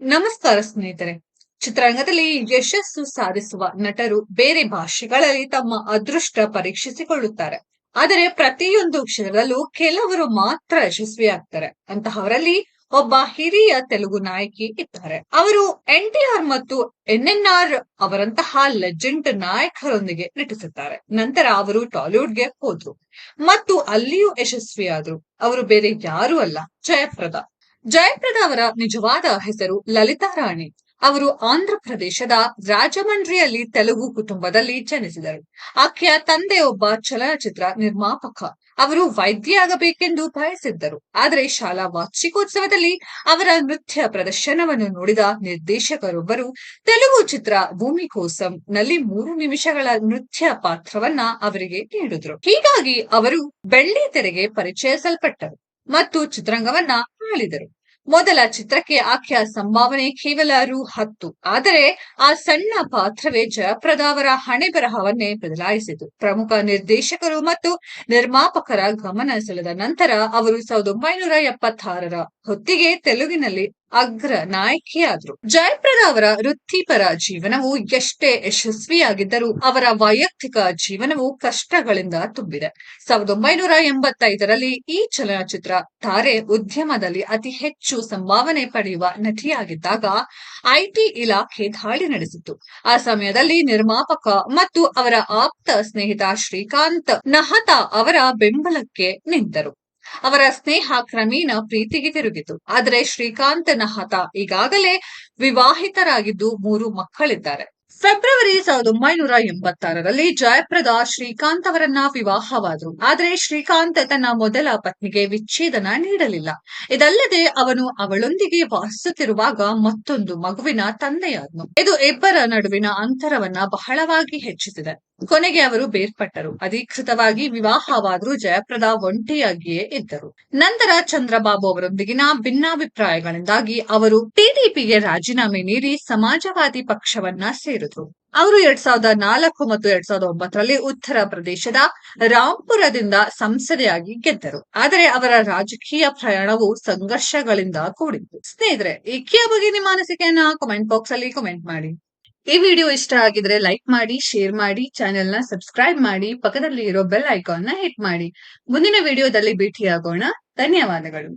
ನಮಸ್ಕಾರ ಸ್ನೇಹಿತರೆ. ಚಿತ್ರರಂಗದಲ್ಲಿ ಯಶಸ್ಸು ಸಾಧಿಸುವ ನಟರು ಬೇರೆ ಭಾಷೆಗಳಲ್ಲಿ ತಮ್ಮ ಅದೃಷ್ಟ ಪರೀಕ್ಷಿಸಿಕೊಳ್ಳುತ್ತಾರೆ. ಆದರೆ ಪ್ರತಿಯೊಂದು ಕ್ಷೇತ್ರದಲ್ಲೂ ಕೆಲವರು ಮಾತ್ರ ಯಶಸ್ವಿಯಾಗ್ತಾರೆ. ಅಂತಹವರಲ್ಲಿ ಒಬ್ಬ ಹಿರಿಯ ತೆಲುಗು ನಾಯಕಿ ಇದ್ದಾರೆ. ಅವರು ಎನ್ಟಿಆರ್ ಮತ್ತು ಎನ್ಎನ್ಆರ್ ಅವರಂತಹ ಲೆಜೆಂಡ್ ನಾಯಕರೊಂದಿಗೆ ನಟಿಸುತ್ತಾರೆ. ನಂತರ ಅವರು ಟಾಲಿವುಡ್ಗೆ ಹೋದ್ರು ಮತ್ತು ಅಲ್ಲಿಯೂ ಯಶಸ್ವಿಯಾದ್ರು. ಅವರು ಬೇರೆ ಯಾರೂ ಅಲ್ಲ, ಜಯಪ್ರದಾ. ಜಯಪ್ರದಾ ಅವರ ನಿಜವಾದ ಹೆಸರು ಲಲಿತಾ ರಾಣಿ. ಅವರು ಆಂಧ್ರ ಪ್ರದೇಶದ ರಾಜಮಂಡ್ರಿಯಲ್ಲಿ ತೆಲುಗು ಕುಟುಂಬದಲ್ಲಿ ಜನಿಸಿದರು. ಆಕೆಯ ತಂದೆ ಒಬ್ಬ ಚಲನಚಿತ್ರ ನಿರ್ಮಾಪಕ. ಅವರು ವೈದ್ಯೆಯಾಗಬೇಕೆಂದು ಬಯಸಿದ್ದರು. ಆದರೆ ಶಾಲಾ ವಾರ್ಷಿಕೋತ್ಸವದಲ್ಲಿ ಅವರ ನೃತ್ಯ ಪ್ರದರ್ಶನವನ್ನು ನೋಡಿದ ನಿರ್ದೇಶಕರೊಬ್ಬರು ತೆಲುಗು ಚಿತ್ರ ಭೂಮಿ ಕೋಸಂ ನಲ್ಲಿ 3 ನಿಮಿಷಗಳ ನೃತ್ಯ ಪಾತ್ರವನ್ನ ಅವರಿಗೆ ನೀಡಿದ್ರು. ಹೀಗಾಗಿ ಅವರು ಬೆಳ್ಳಿ ತೆರೆಗೆ ಪರಿಚಯಿಸಲ್ಪಟ್ಟರು ಮತ್ತು ಚಿತ್ರರಂಗವನ್ನ ಆಳಿದರು. ಮೊದಲ ಚಿತ್ರಕ್ಕೆ ಆಕೆಯ ಸಂಭಾವನೆ ಕೇವಲ ರು. ಆದರೆ ಆ ಸಣ್ಣ ಪಾತ್ರವೇ ಜಯಪ್ರದಾ ಅವರ ಹಣೆಬರಹವನ್ನೇ ಬದಲಾಯಿಸಿತು. ಪ್ರಮುಖ ನಿರ್ದೇಶಕರು ಮತ್ತು ನಿರ್ಮಾಪಕರ ಗಮನ ಸೆಳೆದ ನಂತರ ಅವರು 1976ರ ಹೊತ್ತಿಗೆ ತೆಲುಗಿನಲ್ಲಿ ಅಗ್ರ ನಾಯಕಿಯಾದ್ರು. ಜಯಪ್ರದಾ ಅವರ ವೃತ್ತಿಪರ ಜೀವನವು ಎಷ್ಟೇ ಯಶಸ್ವಿಯಾಗಿದ್ದರೂ ಅವರ ವೈಯಕ್ತಿಕ ಜೀವನವು ಕಷ್ಟಗಳಿಂದ ತುಂಬಿದೆ. 1985ರಲ್ಲಿ ಈ ಚಲನಚಿತ್ರ ತಾರೆ ಉದ್ಯಮದಲ್ಲಿ ಅತಿ ಹೆಚ್ಚು ಸಂಭಾವನೆ ಪಡೆಯುವ ನಟಿಯಾಗಿದ್ದಾಗ ಐಟಿ ಇಲಾಖೆ ದಾಳಿ ನಡೆಸಿತು. ಆ ಸಮಯದಲ್ಲಿ ನಿರ್ಮಾಪಕ ಮತ್ತು ಅವರ ಆಪ್ತ ಸ್ನೇಹಿತ ಶ್ರೀಕಾಂತ್ ನಹತಾ ಅವರ ಬೆಂಬಲಕ್ಕೆ ನಿಂತರು. ಅವರ ಸ್ನೇಹ ಕ್ರಮೇಣ ಪ್ರೀತಿಗೆ ತಿರುಗಿತು. ಆದರೆ ಶ್ರೀಕಾಂತ್ ನಹತಾ ಈಗಾಗಲೇ ವಿವಾಹಿತರಾಗಿದ್ದು 3 ಮಕ್ಕಳಿದ್ದಾರೆ. ಫೆಬ್ರವರಿ 1986ರಲ್ಲಿ ಜಯಪ್ರದಾ ಶ್ರೀಕಾಂತ್ ಅವರನ್ನ ವಿವಾಹವಾದರು. ಆದರೆ ಶ್ರೀಕಾಂತ್ ತನ್ನ ಮೊದಲ ಪತ್ನಿಗೆ ವಿಚ್ಛೇದನ ನೀಡಲಿಲ್ಲ. ಇದಲ್ಲದೆ ಅವನು ಅವಳೊಂದಿಗೆ ವಾಸಿಸುತ್ತಿರುವಾಗ ಮತ್ತೊಂದು ಮಗುವಿನ ತಂದೆಯಾದನು. ಇದು ಇಬ್ಬರ ನಡುವಿನ ಅಂತರವನ್ನ ಬಹಳವಾಗಿ ಹೆಚ್ಚಿಸಿದೆ. ಕೊನೆಗೆ ಅವರು ಬೇರ್ಪಟ್ಟರು. ಅಧಿಕೃತವಾಗಿ ವಿವಾಹವಾದರೂ ಜಯಪ್ರದಾ ಒಂಟಿಯಾಗಿಯೇ ಇದ್ದರು. ನಂತರ ಚಂದ್ರಬಾಬು ಅವರೊಂದಿಗಿನ ಭಿನ್ನಾಭಿಪ್ರಾಯಗಳಿಂದಾಗಿ ಅವರು ಟಿಡಿಪಿಗೆ ರಾಜೀನಾಮೆ ನೀಡಿ ಸಮಾಜವಾದಿ ಪಕ್ಷವನ್ನ ಸೇರಿದ್ರು. ಅವರು 2004 ಮತ್ತು 2009ರಲ್ಲಿ ಉತ್ತರ ಪ್ರದೇಶದ ರಾಂಪುರದಿಂದ ಸಂಸದೆಯಾಗಿ ಗೆದ್ದರು. ಆದರೆ ಅವರ ರಾಜಕೀಯ ಪ್ರಯಾಣವು ಸಂಘರ್ಷಗಳಿಂದ ಕೂಡಿತ್ತು. ಸ್ನೇಹಿತರೆ, ಈಕೆಯ ಬಗ್ಗೆ ನಿಮ್ಮ ಅನಿಸಿಕೆಯನ್ನ ಕಾಮೆಂಟ್ ಬಾಕ್ಸ್ ಅಲ್ಲಿ ಕಾಮೆಂಟ್ ಮಾಡಿ. ಈ ವಿಡಿಯೋ ಇಷ್ಟ ಆಗಿದ್ರೆ ಲೈಕ್ ಮಾಡಿ, ಶೇರ್ ಮಾಡಿ, ಚಾನೆಲ್ ನ ಸಬ್ಸ್ಕ್ರೈಬ್ ಮಾಡಿ, ಪಕ್ಕದಲ್ಲಿ ಇರೋ ಬೆಲ್ ಐಕಾನ್ ನ ಹಿಟ್ ಮಾಡಿ. ಮುಂದಿನ ವಿಡಿಯೋದಲ್ಲಿ ಭೇಟಿಯಾಗೋಣ. ಧನ್ಯವಾದಗಳು.